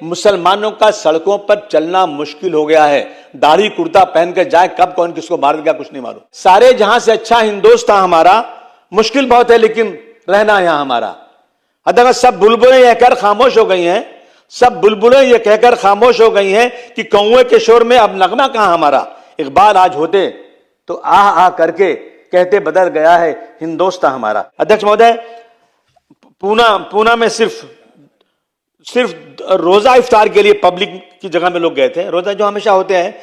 मुसलमानों का सड़कों पर चलना मुश्किल हो गया है। दाढ़ी कुर्ता पहन के जाए, कब कौन किसको मार देगा कुछ नहीं मालूम। सारे जहां से अच्छा हिंदुस्तान हमारा, मुश्किल बहुत है लेकिन रहना यहां हमारा। अगर सब बुलबुलें यह कहकर खामोश हो गई हैं, सब बुलबुलें यह कहकर खामोश हो गई हैं कि कौए के शोर में अब नगमा कहां हमारा। इकबाल आज होते तो आह आह करके कहते बदल गया है हिंदुस्तान हमारा। अध्यक्ष महोदय, पूना में सिर्फ रोजा इफ्तार के लिए पब्लिक की जगह में लोग गए थे। रोजा जो हमेशा होते हैं,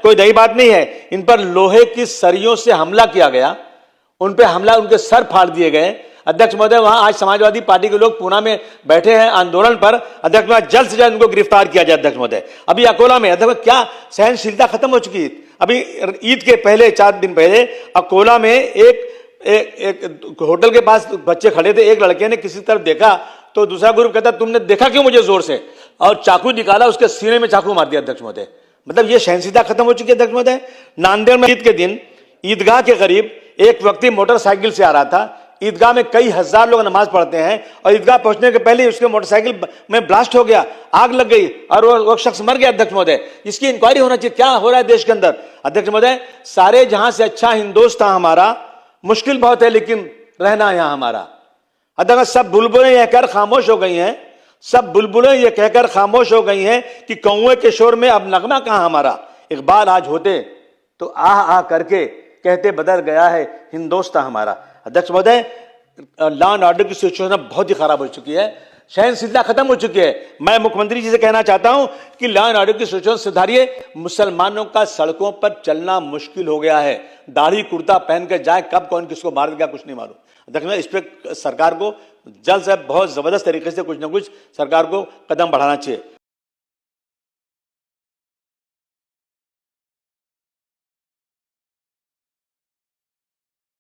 कोई नई बात नहीं है। इन पर लोहे की सरियों से हमला किया गया, उन पे हमला, उनके सर फाड़ दिए गए। अध्यक्ष महोदय, वहां आज समाजवादी पार्टी के लोग पूना में बैठे हैं आंदोलन पर। अध्यक्ष महोदय, जल्द से जल्द उनको गिरफ्तार किया जाए। अध्यक्ष महोदय, अभी अकोला में अध्यक्ष क्या सहनशीलता खत्म हो चुकी है। अभी ईद के पहले 4 दिन पहले अकोला में एक होटल के पास बच्चे खड़े थे। एक लड़के ने किसी तरफ देखा तो दूसरा ग्रुप कहता तुमने देखा क्यों मुझे जोर से, और चाकू निकाला, उसके सीने में चाकू मार दिया। अध्यक्ष महोदय, मतलब ये सहनशीलता खत्म हो चुकी है। अध्यक्ष महोदय, नांदेड़ में ईद के दिन ईदगाह के करीब एक व्यक्ति मोटरसाइकिल से आ रहा था। ईदगाह में कई हजार लोग नमाज पढ़ते हैं और ईदगाह पहुंचने के पहले उसके मोटरसाइकिल में ब्लास्ट हो गया, आग लग गई और वो शख्स मर गया। अध्यक्ष महोदय, इसकी इंक्वायरी होना चाहिए, क्या हो रहा है देश के अंदर। अध्यक्ष महोदय, सारे जहां से अच्छा हिंदुस्तान हमारा, मुश्किल बहुत है लेकिन रहना यहां हमारा। अध्यक्ष, सब बुलबुलें यह कहकर खामोश हो गई हैं, सब बुलबुलें यह कहकर खामोश हो गई हैं कि कौए के शोर में अब नगमा कहां हमारा। इकबाल आज होते तो आह आह करके कहते बदल गया है हिंदुस्तान हमारा। अध्यक्ष महोदय, लॉ एंड ऑर्डर की सिचुएशन बहुत ही खराब हो चुकी है, सहनशीलता खत्म हो चुकी है। मैं मुख्यमंत्री जी से कहना चाहता हूं कि लॉ एंड ऑर्डर की सिचुएशन सुधारिए। मुसलमानों का सड़कों पर चलना मुश्किल हो गया है। दाढ़ी कुर्ता पहन कर जाए, कब कौन किसको मार देगा कुछ नहीं मालूम। अध्यक्ष महोदय, इस पर सरकार को जल्द से बहुत जबरदस्त तरीके से कुछ ना कुछ सरकार को कदम बढ़ाना चाहिए।